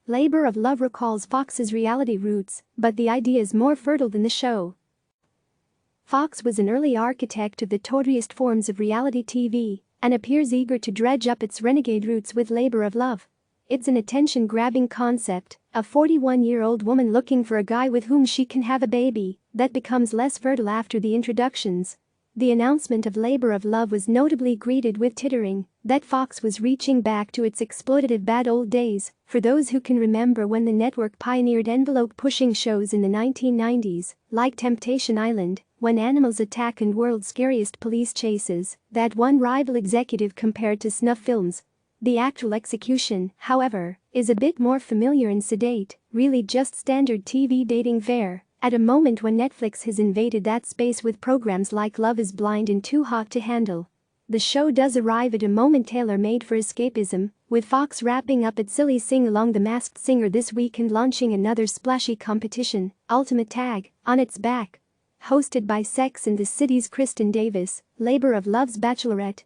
Labor of Love recalls Fox's reality roots, but the idea is more fertile than the show. Fox was an early architect of the tawdriest forms of reality TV and appears eager to dredge up its renegade roots with Labor of Love. It's an attention-grabbing concept, a 41-year-old woman looking for a guy with whom she can have a baby that becomes less fertile after the introductions. The announcement of Labor of Love was notably greeted with tittering, that Fox was reaching back to its exploitative bad old days, for those who can remember when the network pioneered envelope-pushing shows in the 1990s, like Temptation Island, When Animals Attack and World's Scariest Police Chases, that one rival executive compared to snuff films. The actual execution, however, is a bit more familiar and sedate, really just standard TV dating fare. At a moment when Netflix has invaded that space with programs like Love is Blind and Too Hot to Handle. The show does arrive at a moment tailor-made for escapism, with Fox wrapping up its silly sing-along The Masked Singer this week and launching another splashy competition, Ultimate Tag, on its back. Hosted by Sex and the City's Kristen Davis, Labor of Love's bachelorette,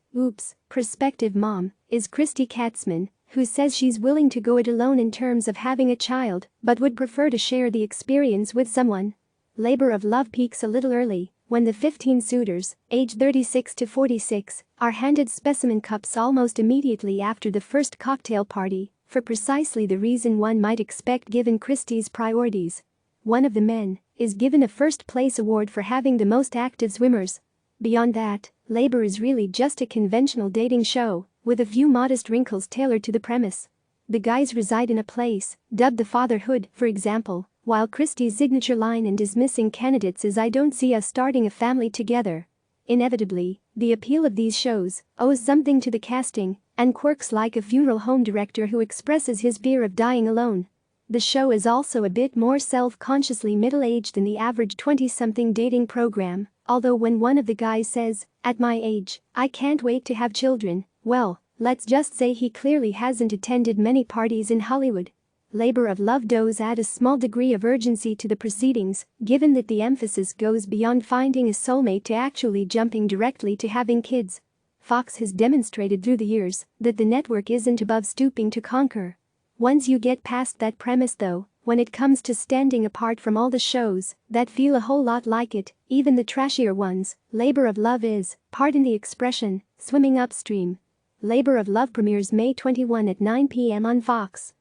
prospective mom, is Christy Katzman, who says she's willing to go it alone in terms of having a child but would prefer to share the experience with someone. Labor of Love peaks a little early, when the 15 suitors, aged 36 to 46, are handed specimen cups almost immediately after the first cocktail party, for precisely the reason one might expect given Christie's priorities. One of the men is given a first-place award for having the most active swimmers. Beyond that, Labor is really just a conventional dating show, with a few modest wrinkles tailored to the premise. The guys reside in a place, dubbed the Fatherhood, for example, while Christie's signature line in dismissing candidates is "I don't see us starting a family together." Inevitably, the appeal of these shows owes something to the casting and quirks like a funeral home director who expresses his fear of dying alone. The show is also a bit more self-consciously middle-aged than the average 20-something dating program, although when one of the guys says, "At my age, I can't wait to have children," well, let's just say he clearly hasn't attended many parties in Hollywood. Labor of Love does add a small degree of urgency to the proceedings, given that the emphasis goes beyond finding a soulmate to actually jumping directly to having kids. Fox has demonstrated through the years that the network isn't above stooping to conquer. Once you get past that premise though, when it comes to standing apart from all the shows that feel a whole lot like it, even the trashier ones, Labor of Love is, pardon the expression, swimming upstream. Labor of Love premieres May 21 at 9 p.m. on Fox.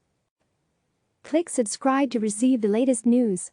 Click subscribe to receive the latest news.